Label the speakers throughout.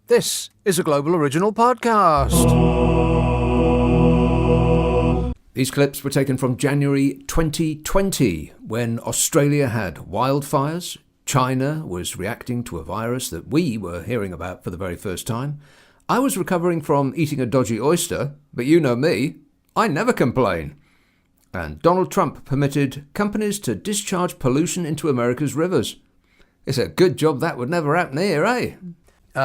Speaker 1: This is a Global Original Podcast. These clips were taken from January 2020, when Australia had wildfires, China was reacting to a virus that we were hearing about for the very first time. I was recovering from eating a dodgy oyster, but you know me, I never complain. And Donald Trump permitted companies to discharge pollution into America's rivers. It's a good job that would never happen here, eh?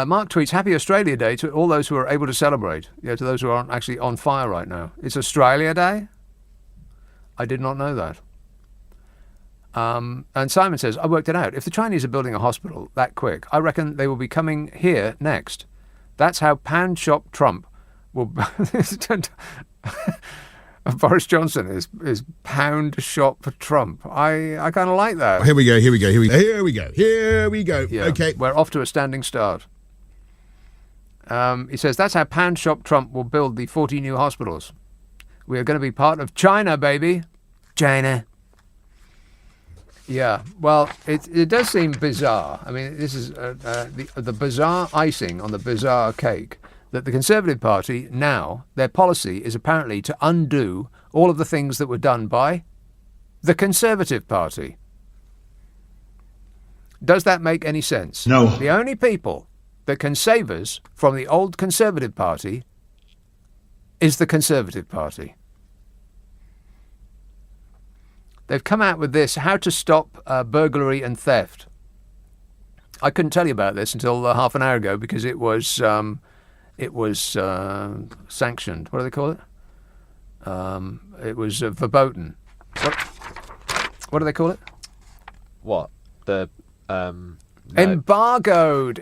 Speaker 1: Mark tweets, Happy Australia Day to all those who are able to celebrate. Yeah, to those who aren't actually on fire right now. It's Australia Day? I did not know that. And Simon says, I worked it out. If the Chinese are building a hospital that quick, I reckon they will be coming here next. That's how pound shop Trump will... Boris Johnson is pound shop Trump. I kind of like that.
Speaker 2: Here we go.
Speaker 1: Yeah,
Speaker 2: okay.
Speaker 1: We're off to a standing start. He says, that's how pound shop Trump will build the 40 new hospitals. We are going to be part of China, baby. China. Yeah, well, it does seem bizarre. I mean, this is the bizarre icing on the bizarre cake that the Conservative Party now, their policy is apparently to undo all of the things that were done by the Conservative Party. Does that make any sense?
Speaker 2: No.
Speaker 1: The only people that can save us from the old Conservative Party is the Conservative Party. They've come out with this, how to stop burglary and theft. I couldn't tell you about this until half an hour ago because it was sanctioned. What do they call it? It was verboten. What do they call it?
Speaker 3: What? No.
Speaker 1: Embargoed.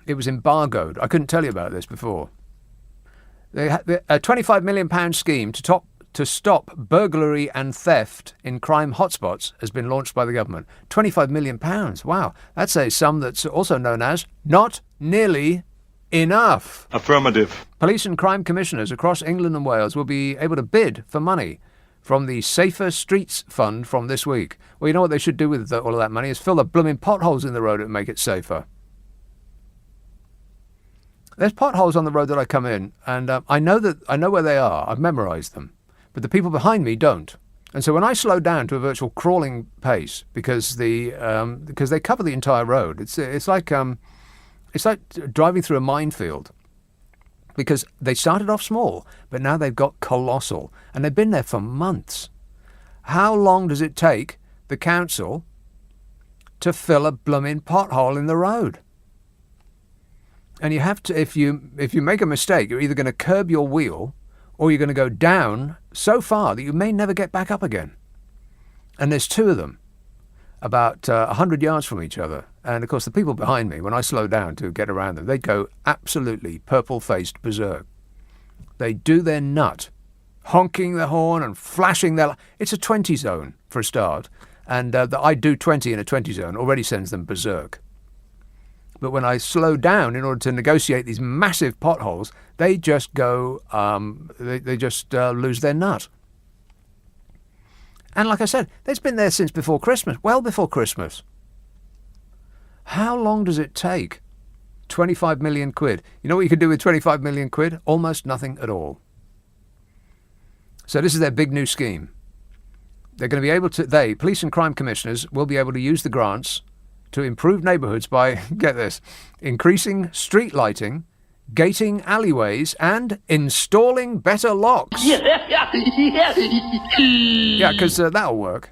Speaker 1: It was embargoed. I couldn't tell you about this before. A £25 million scheme to stop burglary and theft in crime hotspots has been launched by the government. £25 million. Wow. That's a sum that's also known as not nearly enough.
Speaker 4: Affirmative.
Speaker 1: Police and crime commissioners across England and Wales will be able to bid for money from the Safer Streets Fund from this week. Well, you know what they should do with all of that money is fill the blooming potholes in the road and make it safer. There's potholes on the road that I come in, and I know where they are. I've memorised them. But the people behind me don't. And so when I slow down to a virtual crawling pace, because they cover the entire road, it's like driving through a minefield. Because they started off small, but now they've got colossal, and they've been there for months. How long does it take the council to fill a blooming pothole in the road? And you have to, if you make a mistake, you're either going to curb your wheel or you're going to go down so far that you may never get back up again. And there's two of them, about 100 yards from each other. And, of course, the people behind me, when I slow down to get around them, they go absolutely purple-faced berserk. They do their nut, honking their horn and flashing their... It's a 20 zone, for a start. And I do 20 in a 20 zone already sends them berserk. But when I slow down in order to negotiate these massive potholes, they just go, they just lose their nut. And like I said, it's been there since before Christmas, well before Christmas. How long does it take? 25 million quid. You know what you could do with 25 million quid? Almost nothing at all. So this is their big new scheme. They're going to be able to, police and crime commissioners will be able to use the grants to improve neighbourhoods by, get this, increasing street lighting, gating alleyways, and installing better locks. Yeah, because that'll work.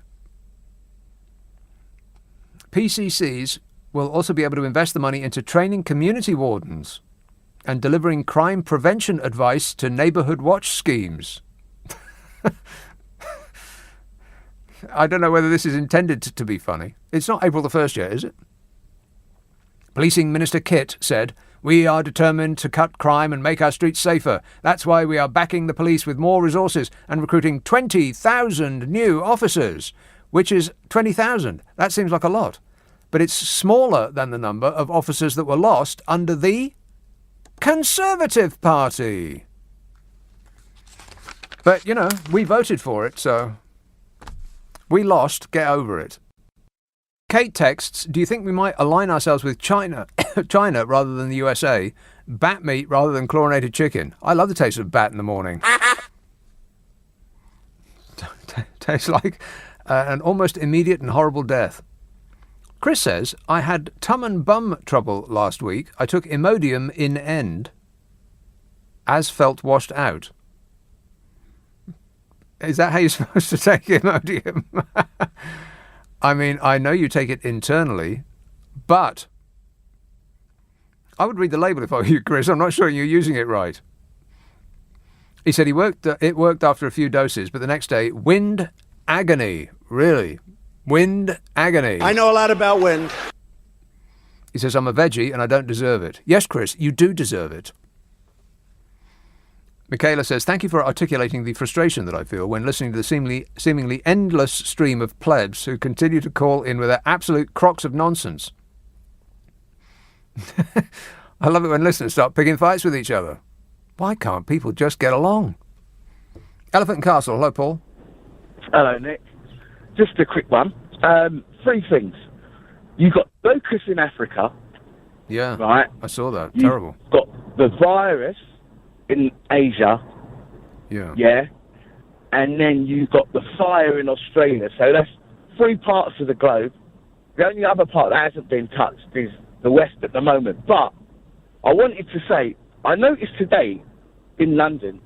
Speaker 1: PCCs will also be able to invest the money into training community wardens and delivering crime prevention advice to neighbourhood watch schemes. I don't know whether this is intended to be funny. It's not April the 1st yet, is it? Policing Minister Kitt said, "We are determined to cut crime and make our streets safer. That's why we are backing the police with more resources and recruiting 20,000 new officers," which is 20,000. That seems like a lot. But it's smaller than the number of officers that were lost under the Conservative Party. But, you know, we voted for it, so we lost. Get over it. Kate texts, do you think we might align ourselves with China China rather than the USA? Bat meat rather than chlorinated chicken. I love the taste of bat in the morning. Tastes like an almost immediate and horrible death. Chris says, I had tum and bum trouble last week. I took Imodium in end, as felt washed out. Is that how you're supposed to take Imodium? I mean, I know you take it internally, but I would read the label if I were you, Chris. I'm not sure you're using it right. He said it worked after a few doses, but the next day, wind agony. Really? Wind agony.
Speaker 2: I know a lot about wind.
Speaker 1: He says, I'm a veggie and I don't deserve it. Yes, Chris, you do deserve it. Michaela says, thank you for articulating the frustration that I feel when listening to the seemingly endless stream of plebs who continue to call in with their absolute crocs of nonsense. I love it when listeners start picking fights with each other. Why can't people just get along? Elephant and Castle. Hello, Paul.
Speaker 4: Hello, Nick. Just a quick one. 3 things. You've got locusts in Africa.
Speaker 1: Yeah,
Speaker 4: right.
Speaker 1: I saw that.
Speaker 4: You've
Speaker 1: Terrible.
Speaker 4: Got the virus in Asia.
Speaker 1: Yeah.
Speaker 4: Yeah. And then you've got the fire in Australia. So that's 3 parts of the globe. The only other part that hasn't been touched is the West at the moment. But I wanted to say, I noticed today in London,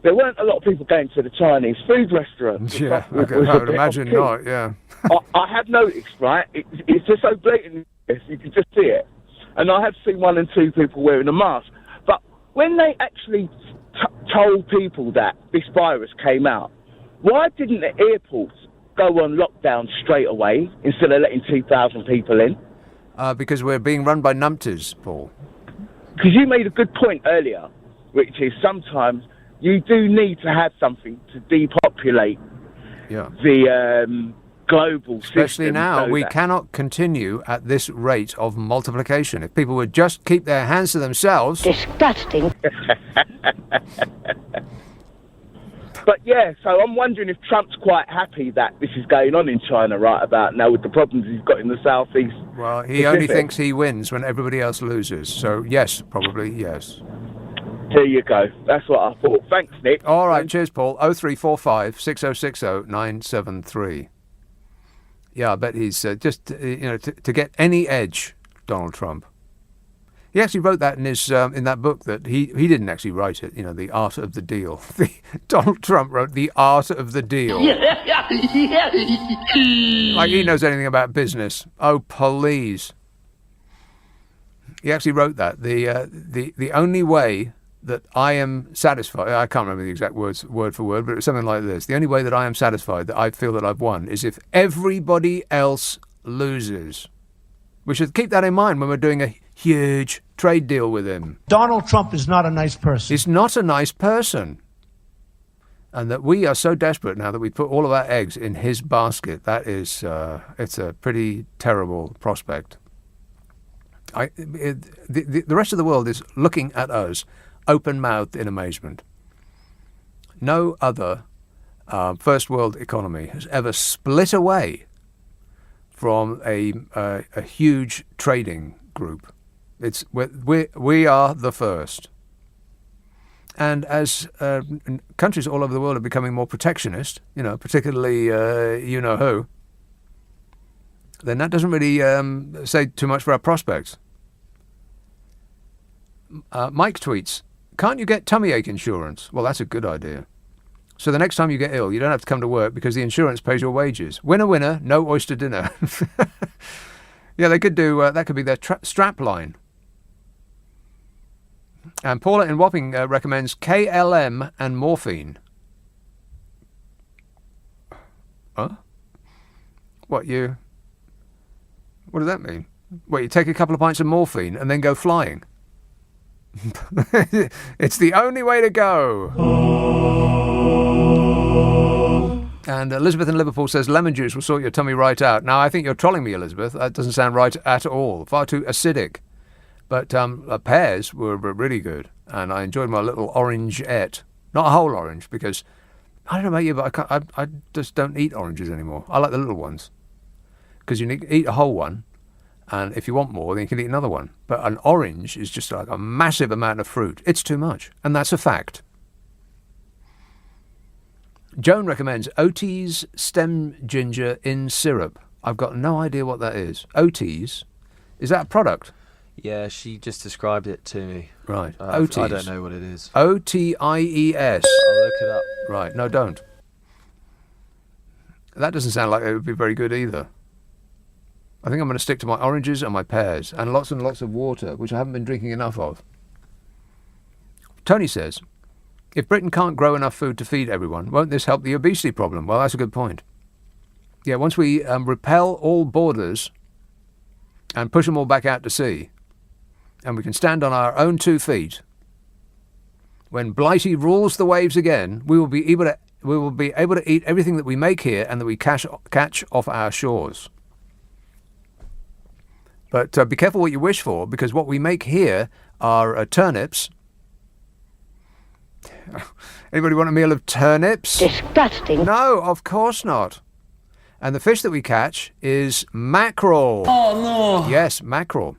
Speaker 4: there weren't a lot of people going to the Chinese food restaurants.
Speaker 1: Yeah, I would imagine not, yeah.
Speaker 4: I have noticed, right, it's just so blatant, you can just see it. And I have seen 1 and 2 people wearing a mask. But when they actually told people that this virus came out, why didn't the airports go on lockdown straight away instead of letting 2,000 people in?
Speaker 1: Because we're being run by numpties, Paul.
Speaker 4: Because you made a good point earlier, which is sometimes you do need to have something to depopulate the global system.
Speaker 1: Especially now, we cannot continue at this rate of multiplication. If people would just keep their hands to themselves...
Speaker 5: Disgusting.
Speaker 4: But yeah, so I'm wondering if Trump's quite happy that this is going on in China right about now with the problems he's got in the southeast.
Speaker 1: Well, he only thinks he wins when everybody else loses. So yes, probably yes.
Speaker 4: There you go. That's what I thought. Thanks, Nick.
Speaker 1: All right, cheers, Paul. 0345 6060 973. Yeah, I bet he's just, to get any edge, Donald Trump. He actually wrote that in his in that book that he didn't actually write it, The Art of the Deal. Donald Trump wrote The Art of the Deal. Like he knows anything about business. Oh, please. He actually wrote that. The only way that I am satisfied, I can't remember the exact words word for word, but it was something like this. The only way that I am satisfied, that I feel that I've won, is if everybody else loses. We should keep that in mind when we're doing a huge trade deal with him.
Speaker 2: Donald Trump is not a nice person.
Speaker 1: He's not a nice person. And that we are so desperate now that we put all of our eggs in his basket. That is, it's a pretty terrible prospect. The rest of the world is looking at us open-mouthed in amazement. No other first world economy has ever split away from a huge trading group. We are the first. And as countries all over the world are becoming more protectionist, particularly you-know-who, then that doesn't really say too much for our prospects. Mike tweets, can't you get tummy ache insurance? Well, that's a good idea. So the next time you get ill, you don't have to come to work because the insurance pays your wages. Winner, winner, no oyster dinner. Yeah, they could do, that could be their strap line. And Paula in Wapping recommends KLM and morphine. Huh? What does that mean? Well, you take a couple of pints of morphine and then go flying. It's the only way to go. And Elizabeth in Liverpool says lemon juice will sort your tummy right out. Now, I think you're trolling me, Elizabeth. That doesn't sound right at all. Far too acidic. But pears were really good. And I enjoyed my little orange-ette. Not a whole orange, because I don't know about you, but I just don't eat oranges anymore. I like the little ones. because you need to eat a whole one, and if you want more, then you can eat another one. But an orange is just like a massive amount of fruit. It's too much, and that's a fact. Joan recommends Oatie's stem ginger in syrup. I've got no idea what that is. Oatie's? Is that a product?
Speaker 3: Yeah, she just described it to me.
Speaker 1: Right.
Speaker 3: Oatie's. I
Speaker 1: Oatie's.
Speaker 3: don't know what it is.
Speaker 1: Oties.
Speaker 3: I'll look it up.
Speaker 1: Right. No, don't. That doesn't sound like it would be very good either. I think I'm going to stick to my oranges and my pears and lots of water, which I haven't been drinking enough of. Tony says, if Britain can't grow enough food to feed everyone, won't this help the obesity problem? Well, that's a good point. Yeah, once we repel all borders and push them all back out to sea, and we can stand on our own 2 feet, when Blighty rules the waves again, we will be able to eat everything that we make here and that we catch off our shores. But be careful what you wish for, because what we make here are turnips. Anybody want a meal of turnips?
Speaker 5: Disgusting.
Speaker 1: No, of course not. And the fish that we catch is mackerel.
Speaker 5: Oh, no.
Speaker 1: Yes, mackerel.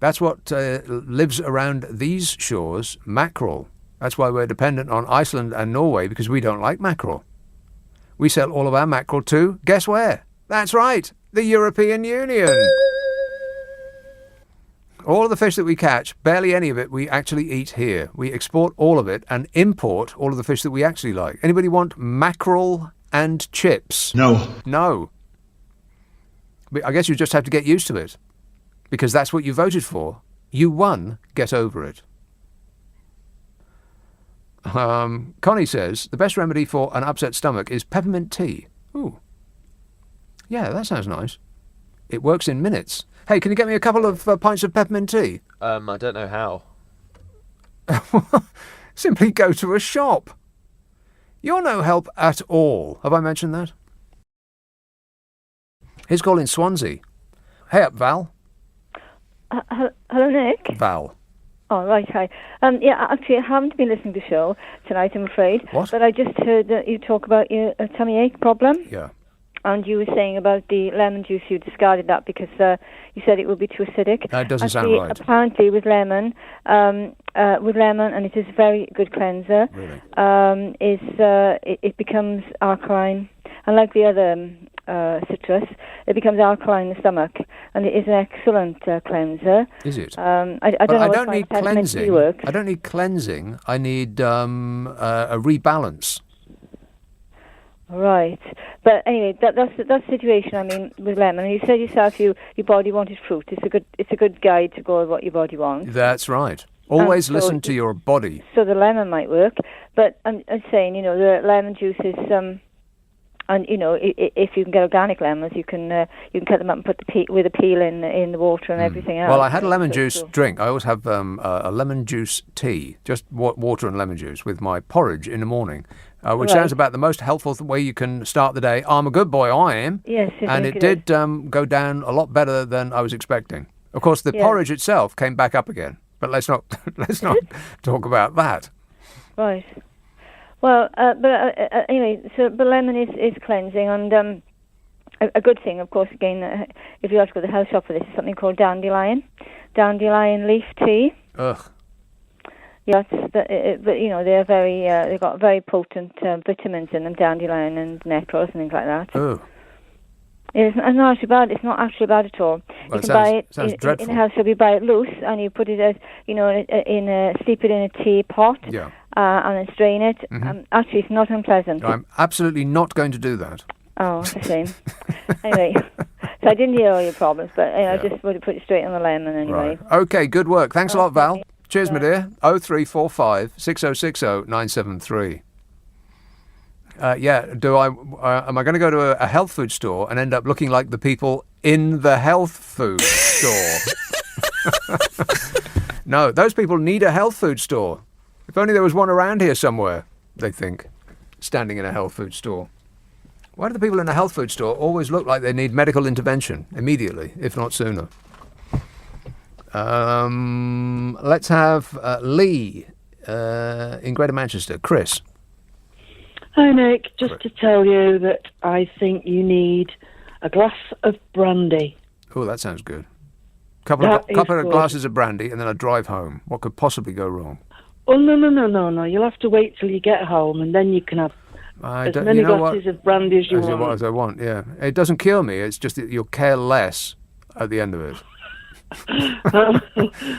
Speaker 1: That's what lives around these shores, mackerel. That's why we're dependent on Iceland and Norway, because we don't like mackerel. We sell all of our mackerel to, guess where? That's right, the European Union. All of the fish that we catch, barely any of it we actually eat here. We export all of it and import all of the fish that we actually like. Anybody want mackerel and chips?
Speaker 2: No.
Speaker 1: No. But I guess you just have to get used to it, because that's what you voted for. You won. Get over it. Connie says, the best remedy for an upset stomach is peppermint tea. Ooh. Yeah, that sounds nice. It works in minutes. Hey, can you get me a couple of pints of peppermint tea?
Speaker 3: I don't know how.
Speaker 1: Simply go to a shop. You're no help at all. Have I mentioned that? Here's call in Swansea. Hey up, Val.
Speaker 6: Hello, Nick.
Speaker 1: Val.
Speaker 6: Oh, right, hi. Yeah, actually, I haven't been listening to the show tonight, I'm afraid.
Speaker 1: What?
Speaker 6: But I just heard that you talk about your tummy ache problem.
Speaker 1: Yeah.
Speaker 6: And you were saying about the lemon juice, you discarded that because you said it would be too acidic.
Speaker 1: That doesn't
Speaker 6: actually,
Speaker 1: sound right.
Speaker 6: Apparently, with lemon, and it is a very good cleanser.
Speaker 1: Really?
Speaker 6: It becomes alkaline, and like the other citrus, it becomes alkaline in the stomach, and it is an excellent cleanser.
Speaker 1: Is it?
Speaker 6: I don't
Speaker 1: need cleansing.
Speaker 6: Works.
Speaker 1: I don't need cleansing. I need a rebalance.
Speaker 6: Right, but anyway, that's the situation. I mean, with lemon, and you said yourself your body wanted fruit. It's a good guide to go with what your body wants.
Speaker 1: That's right. Always listen to your body.
Speaker 6: So the lemon might work, but I'm saying, the lemon juice is and if you can get organic lemons, you can cut them up and put with the peel in the water and everything else.
Speaker 1: Well, I had a lemon juice drink. I always have a lemon juice tea, just water and lemon juice with my porridge in the morning. Which sounds about the most helpful way you can start the day. I'm a good boy, I am.
Speaker 6: Yes,
Speaker 1: and it did go down a lot better than I was expecting. Of course, the porridge itself came back up again, but let's not talk about that.
Speaker 6: Right. Well, anyway, but lemon is cleansing, and a good thing, of course. Again, if you have to go to the health shop for this, is something called dandelion leaf tea.
Speaker 1: Ugh.
Speaker 6: Yes, but they're very. They've got very potent vitamins in them, dandelion and nettles and things like that.
Speaker 1: Oh.
Speaker 6: It's not actually bad. It's not actually bad at all.
Speaker 1: Well,
Speaker 6: you can buy it
Speaker 1: dreadful.
Speaker 6: in the house. So you buy it loose and you put it as steep it in a teapot.
Speaker 1: Yeah.
Speaker 6: And then strain it.
Speaker 1: Mm-hmm.
Speaker 6: Actually, it's not unpleasant.
Speaker 1: I'm absolutely not going to do that.
Speaker 6: Oh, it's a shame. Anyway, so I didn't hear all your problems, but I just would have put it straight on the lemon anyway.
Speaker 1: Right. Okay, good work. Thanks a lot, Val. Cheers, my dear. 0345 6060 973. Am I going to go to a health food store and end up looking like the people in the health food store? No, those people need a health food store. If only there was one around here somewhere, they think, standing in a health food store. Why do the people in a health food store always look like they need medical intervention immediately, if not sooner? Let's have Lee in Greater Manchester. Chris.
Speaker 7: Hi, Nick. Just to tell you that I think you need
Speaker 5: a glass of brandy.
Speaker 1: Oh, that sounds good. Couple
Speaker 5: That
Speaker 1: of
Speaker 5: is good.
Speaker 1: glasses of brandy, and then I drive home. What could possibly go wrong?
Speaker 5: Oh, no. You'll have to wait till you get home, and then you can have as many glasses of brandy as you want.
Speaker 1: As I want, yeah. It doesn't kill me. It's just that you'll care less at the end of it. That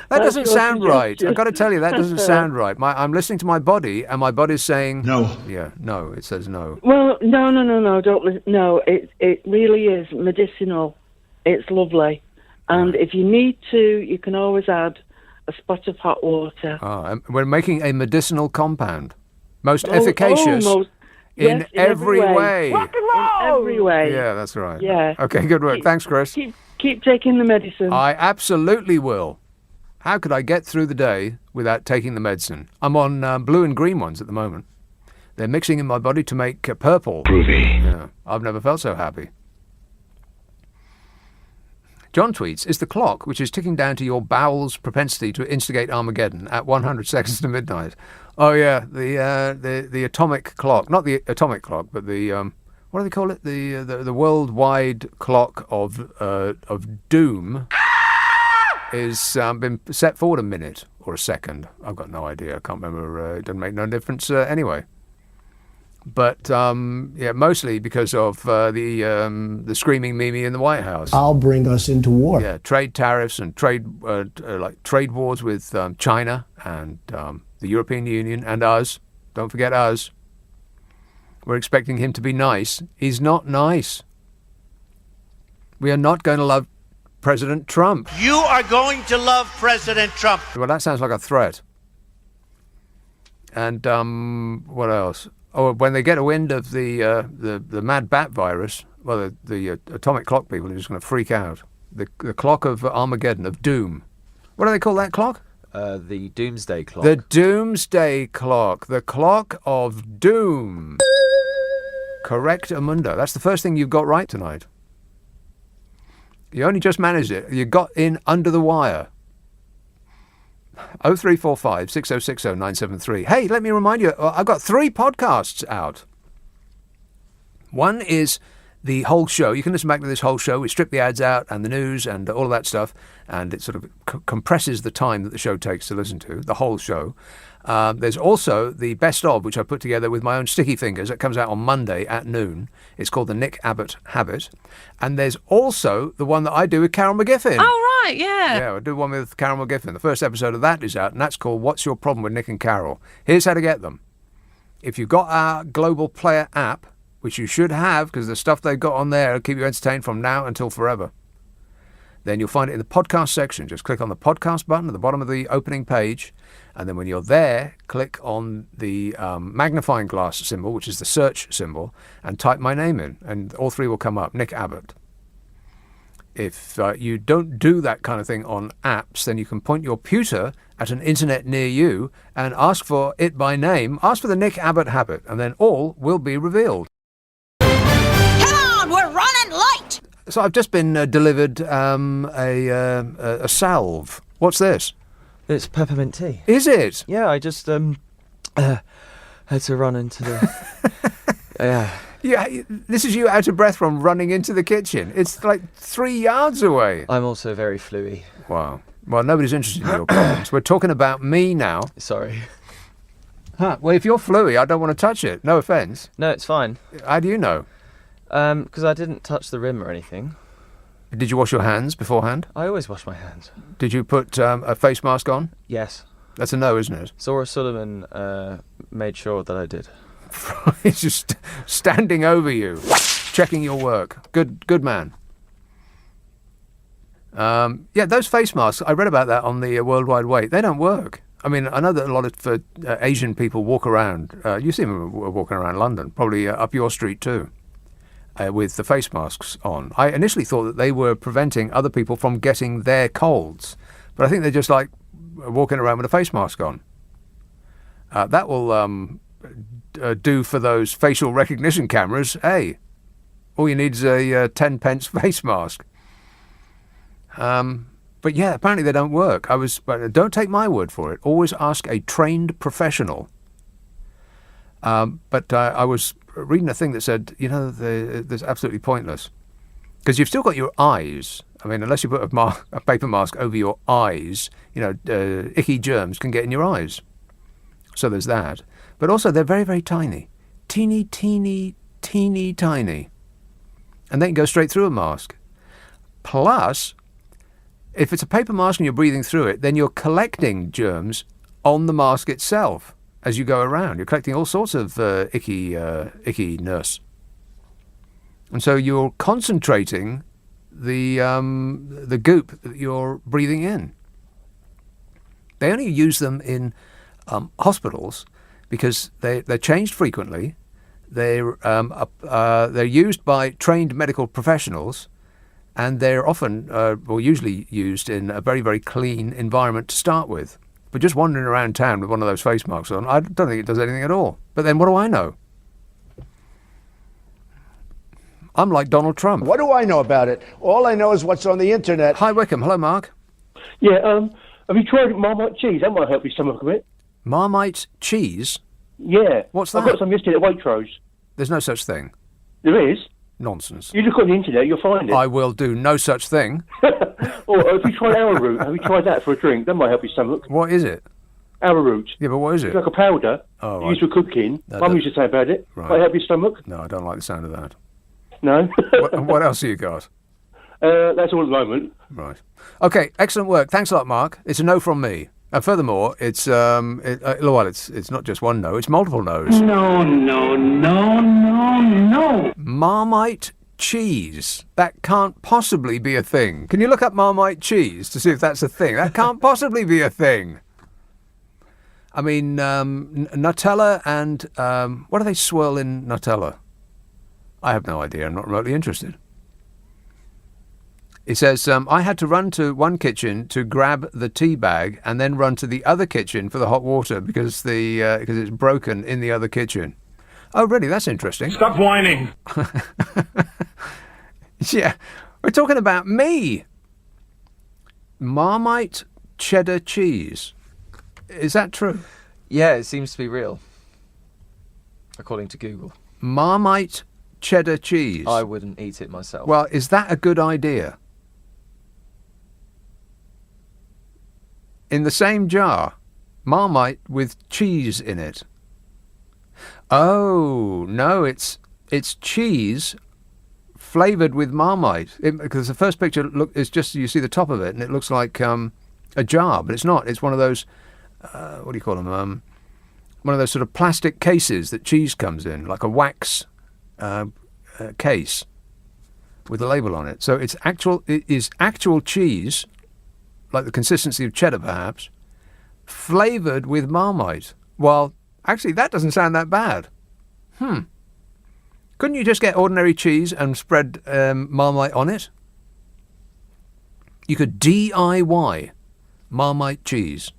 Speaker 1: doesn't sound right. I've got to tell you, that doesn't sound right. I'm listening to my body, and my body's saying
Speaker 2: No.
Speaker 1: Yeah, no. It says no.
Speaker 5: Well, no, don't listen. No, it really is medicinal. It's lovely. And if you need to, you can always add a spot of hot water.
Speaker 1: And we're making a medicinal compound, most efficacious in every way.
Speaker 5: In every way.
Speaker 1: Yeah, that's right.
Speaker 5: Yeah.
Speaker 1: Okay, good work. Thanks, Chris.
Speaker 5: Keep taking the medicine.
Speaker 1: I absolutely will. How could I get through the day without taking the medicine? I'm on blue and green ones at the moment. They're mixing in my body to make purple.
Speaker 2: Groovy.
Speaker 1: Yeah, I've never felt so happy. John tweets, is the clock, which is ticking down to your bowels' propensity to instigate Armageddon at 100 seconds to midnight. Oh, yeah, the atomic clock. Not the atomic clock, but the, what do they call it? The worldwide clock of doom is been set forward a minute or a second. I've got no idea. I can't remember. It doesn't make no difference anyway. But yeah, mostly because of the screaming Mimi in the White House.
Speaker 7: I'll bring us into war.
Speaker 1: Yeah, trade tariffs and trade wars with China and the European Union and us. Don't forget us. We're expecting him to be nice. He's not nice. We are not going to love President Trump.
Speaker 8: You are going to love President Trump.
Speaker 1: Well, that sounds like a threat. And what else? Oh, when they get a wind of the mad bat virus, well, the atomic clock people are just going to freak out. The clock of Armageddon, of doom. What do they call that clock?
Speaker 3: The Doomsday Clock.
Speaker 1: The Doomsday Clock. The clock of doom. Correct, Amundo. That's the first thing you've got right tonight. You only just managed it. You got in under the wire. 0345 6060 973. Hey, let me remind you, I've got 3 podcasts out. One is the whole show. You can listen back to this whole show. We strip the ads out and the news and all of that stuff, and it sort of compresses the time that the show takes to listen to, the whole show. There's also the best of, which I put together with my own sticky fingers. It comes out on Monday at noon. It's called the Nick Abbot Habit. And there's also the one that I do with Carol McGiffin.
Speaker 9: Oh, right, yeah.
Speaker 1: Yeah, I do one with Carol McGiffin. The first episode of that is out, and that's called What's Your Problem with Nick and Carol? Here's how to get them. If you've got our Global Player app, which you should have, because the stuff they've got on there will keep you entertained from now until forever, then you'll find it in the podcast section. Just click on the podcast button at the bottom of the opening page, and then when you're there, click on the magnifying glass symbol, which is the search symbol, and type my name in, and all 3 will come up, Nick Abbott. If you don't do that kind of thing on apps, then you can point your pewter at an internet near you and ask for it by name. Ask for the Nick Abbot Habit, and then all will be revealed.
Speaker 9: Come on, we're running late.
Speaker 1: So I've just been delivered a salve. What's this?
Speaker 3: It's peppermint tea.
Speaker 1: Is it?
Speaker 3: Yeah, I just had to run into the... yeah.
Speaker 1: Yeah, this is you out of breath from running into the kitchen. It's like 3 yards away.
Speaker 3: I'm also very fluey.
Speaker 1: Wow. Well, nobody's interested in your problems. We're talking about me now.
Speaker 3: Sorry.
Speaker 1: Huh. Well, if you're fluey, I don't want to touch it. No offence.
Speaker 3: No, it's fine.
Speaker 1: How do you know?
Speaker 3: Because I didn't touch the rim or anything.
Speaker 1: Did you wash your hands beforehand?
Speaker 3: I always wash my hands.
Speaker 1: Did you put a face mask on?
Speaker 3: Yes.
Speaker 1: That's a no, isn't it?
Speaker 3: Zora Sullivan made sure that I did.
Speaker 1: He's just standing over you, checking your work. Good man. Yeah, those face masks, I read about that on the World Wide Web. They don't work. I mean, I know that a lot of Asian people walk around. You see them walking around London, probably up your street too, with the face masks on. I initially thought that they were preventing other people from getting their colds, but I think they're just like walking around with a face mask on. That will do for those facial recognition cameras. Hey, all you need is a 10 pence face mask. But yeah, apparently they don't work. But don't take my word for it. Always ask a trained professional. But I was reading a thing that said, there's absolutely pointless. Because you've still got your eyes. I mean, unless you put a paper mask over your eyes, icky germs can get in your eyes. So there's that. But also, they're very, very tiny. Teeny, teeny, teeny, tiny. And they can go straight through a mask. Plus, if it's a paper mask and you're breathing through it, then you're collecting germs on the mask itself as you go around. You're collecting all sorts of ickiness. And so you're concentrating the goop that you're breathing in. They only use them in hospitals because they're changed frequently. They're used by trained medical professionals, and they're often, usually used in a very, very clean environment to start with. But just wandering around town with one of those face masks on, I don't think it does anything at all. But then what do I know? I'm like Donald Trump.
Speaker 2: What do I know about it? All I know is what's on the internet.
Speaker 1: Hi, Wickham. Hello, Mark.
Speaker 7: Yeah, have you tried Marmite cheese? That might help your stomach a bit.
Speaker 1: Marmite cheese?
Speaker 7: Yeah.
Speaker 1: What's that?
Speaker 7: I've got some yesterday at Waitrose.
Speaker 1: There's no such thing.
Speaker 7: There is?
Speaker 1: Nonsense.
Speaker 7: You look on the internet, you'll find it.
Speaker 1: I will do no such thing.
Speaker 7: Or have you tried arrowroot? Have you tried that for a drink? That might help your stomach.
Speaker 1: What is it?
Speaker 7: Arrowroot.
Speaker 1: Yeah, but what is
Speaker 7: It's
Speaker 1: it?
Speaker 7: like a powder
Speaker 1: Oh,
Speaker 7: used for cooking.
Speaker 1: No,
Speaker 7: Mum used to say about it.
Speaker 1: Right.
Speaker 7: Might help your stomach.
Speaker 1: No, I don't like the sound of that.
Speaker 7: No?
Speaker 1: What else have you got?
Speaker 7: That's all at the moment.
Speaker 1: Right. Okay, excellent work. Thanks a lot, Mark. It's a no from me. Furthermore, it's it's not just one no, it's multiple no's.
Speaker 2: No, no, no, no, no.
Speaker 1: Marmite cheese. That can't possibly be a thing. Can you look up Marmite cheese to see if that's a thing? That can't possibly be a thing. I mean, Nutella and what do they swirl in Nutella? I have no idea. I'm not remotely interested. It says, I had to run to one kitchen to grab the tea bag and then run to the other kitchen for the hot water because it's broken in the other kitchen. Oh, really? That's interesting.
Speaker 2: Stop whining.
Speaker 1: Yeah, we're talking about me. Marmite cheddar cheese. Is that true?
Speaker 3: Yeah, it seems to be real, according to Google.
Speaker 1: Marmite cheddar cheese.
Speaker 3: I wouldn't eat it myself.
Speaker 1: Well, is that a good idea? In the same jar, Marmite with cheese in it. Oh, no, it's cheese flavoured with Marmite. Because the first picture is just, you see the top of it, and it looks like a jar, but it's not. It's one of those, what do you call them? One of those sort of plastic cases that cheese comes in, like a wax case with a label on it. So it is actual cheese, like the consistency of cheddar perhaps, flavoured with Marmite. Well, actually that doesn't sound that bad. Couldn't you just get ordinary cheese and spread Marmite on it? You could DIY Marmite cheese.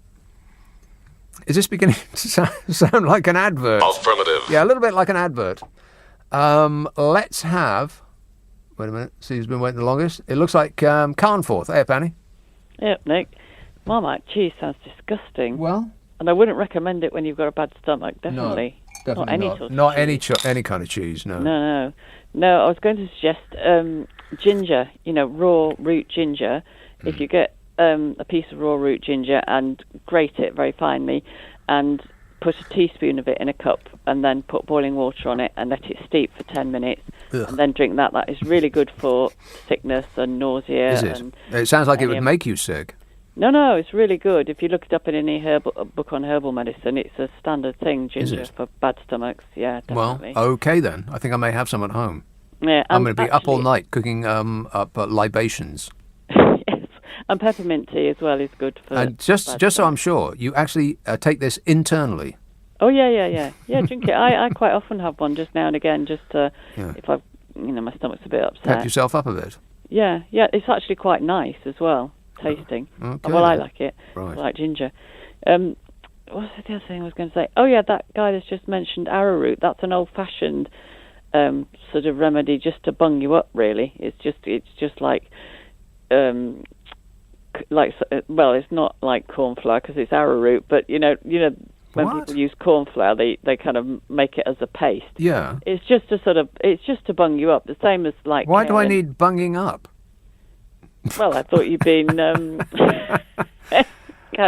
Speaker 1: Is this beginning to sound like an advert?
Speaker 10: Affirmative.
Speaker 1: Yeah, a little bit like an advert. Let's have... Wait a minute. See who's been waiting the longest. It looks like Carnforth. Hey, Penny.
Speaker 11: Yep, Nick. Marmite cheese sounds disgusting.
Speaker 1: Well?
Speaker 11: And I wouldn't recommend it when you've got a bad stomach, definitely.
Speaker 1: No, definitely not. Not any kind of cheese, no.
Speaker 11: No, I was going to suggest ginger, raw root ginger. If you get a piece of raw root ginger and grate it very finely and put a teaspoon of it in a cup and then put boiling water on it and let it steep for 10 minutes. Ugh. And then drink that. That is really good for sickness and nausea.
Speaker 1: Is it? It sounds like it would make you sick.
Speaker 11: No, it's really good. If you look it up in any book on herbal medicine, it's a standard thing, ginger, for bad stomachs. Yeah, definitely.
Speaker 1: Well, okay then. I think I may have some at home.
Speaker 11: Yeah,
Speaker 1: I'm going to be up all night cooking up libations.
Speaker 11: Yes, and peppermint tea as well is good for...
Speaker 1: And just so I'm sure, you actually take this internally.
Speaker 11: Oh, yeah. Yeah, drink it. I quite often have one just now and again, just if I've, my stomach's a bit upset.
Speaker 1: Pep yourself up a bit.
Speaker 11: Yeah, it's actually quite nice as well. Tasting.
Speaker 1: Okay.
Speaker 11: Well, I like it.
Speaker 1: Right.
Speaker 11: I like ginger. What's the other thing I was going to say? Oh, yeah, that guy that's just mentioned arrowroot. That's an old-fashioned sort of remedy just to bung you up. Really, it's just like it's not like corn flour because it's arrowroot, but you know when
Speaker 1: What?
Speaker 11: people use corn flour, they kind of make it as a paste.
Speaker 1: Yeah.
Speaker 11: It's just to bung you up. The same as like.
Speaker 1: Why do I need bunging up?
Speaker 11: Well, I thought you'd been kind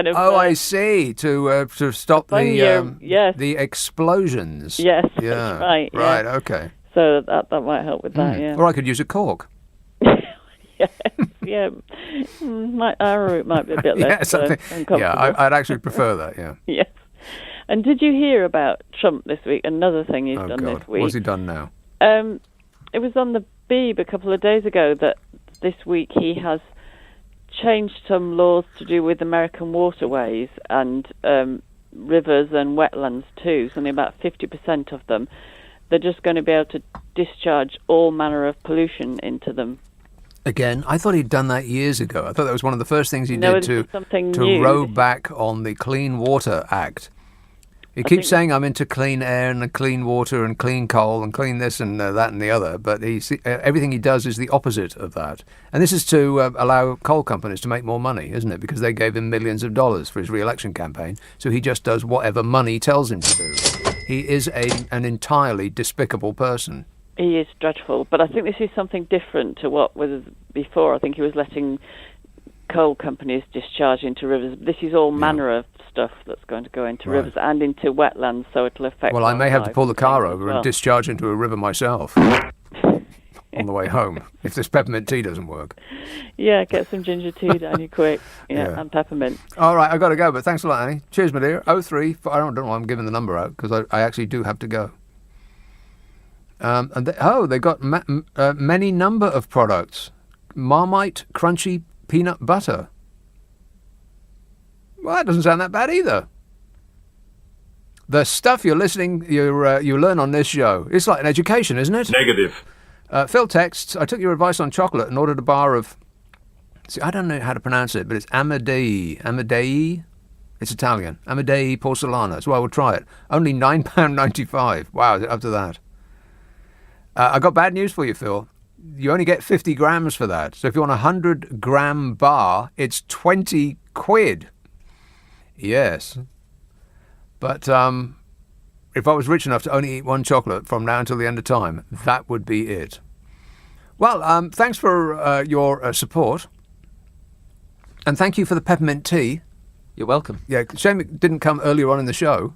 Speaker 11: of.
Speaker 1: Oh, I see. To stop the explosions.
Speaker 11: Yes,
Speaker 1: Yeah.
Speaker 11: that's right.
Speaker 1: Right.
Speaker 11: Yeah.
Speaker 1: Okay.
Speaker 11: So that might help with that. Yeah.
Speaker 1: Or I could use a cork.
Speaker 11: Yes. Yeah. My arrowroot might be a bit less uncomfortable.
Speaker 1: Yeah, I'd actually prefer that. Yeah.
Speaker 11: Yes. And did you hear about Trump this week? Another thing he's done this week.
Speaker 1: What's he done now?
Speaker 11: It was on the Beeb a couple of days ago that this week he has changed some laws to do with American waterways and rivers and wetlands too. Something about 50% of them. They're just going to be able to discharge all manner of pollution into them.
Speaker 1: Again, I thought he'd done that years ago. I thought that was one of the first things he did to row back on the Clean Water Act. He keeps saying I'm into clean air and clean water and clean coal and clean this and that and the other, but everything he does is the opposite of that. And this is to allow coal companies to make more money, isn't it? Because they gave him millions of dollars for his re-election campaign, so he just does whatever money tells him to do. He is an entirely despicable person.
Speaker 11: He is dreadful, but I think this is something different to what was before. I think he was letting coal companies discharge into rivers. This is all manner of stuff that's going to go into rivers and into wetlands, so it'll affect.
Speaker 1: Well, I may have to pull the car over and discharge into a river myself on the way home if this peppermint tea doesn't work.
Speaker 11: Yeah, get some ginger tea down you quick. Yeah, and peppermint.
Speaker 1: All right, I've got to go, but thanks a lot, Annie. Cheers, my dear. 03. I don't know why I'm giving the number out because I actually do have to go. They got many number of products. Marmite crunchy peanut butter. Well, that doesn't sound that bad either. The stuff you learn on this show. It's like an education, isn't it?
Speaker 10: Negative.
Speaker 1: Phil texts, I took your advice on chocolate and ordered a bar of... See, I don't know how to pronounce it, but it's Amadei. Amadei? It's Italian. Amadei Porcelana. So I will try it. Only £9.95. Wow, is it up to that? I got bad news for you, Phil. You only get 50 grams for that. So if you want a 100-gram bar, it's 20 quid. Yes. But if I was rich enough to only eat one chocolate from now until the end of time, that would be it. Well, thanks for your support. And thank you for the peppermint tea.
Speaker 3: You're welcome.
Speaker 1: Yeah, shame it didn't come earlier on in the show.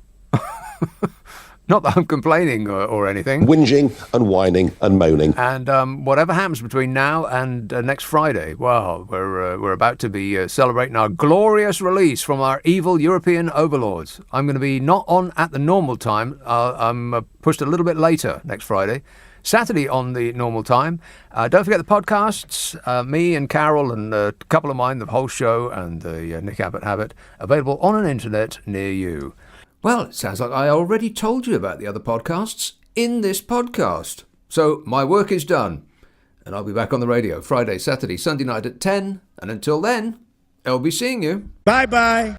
Speaker 1: Not that I'm complaining or anything.
Speaker 10: Whinging and whining and moaning.
Speaker 1: And whatever happens between now and next Friday, well, we're about to be celebrating our glorious release from our evil European overlords. I'm going to be not on at the normal time. I'm pushed a little bit later next Friday. Saturday on the normal time. Don't forget the podcasts. Me and Carol and a couple of mine, the whole show, and the Nick Abbot Habit, available on an internet near you. Well, it sounds like I already told you about the other podcasts in this podcast. So my work is done. And I'll be back on the radio Friday, Saturday, Sunday night at 10. And until then, I'll be seeing you.
Speaker 12: Bye-bye.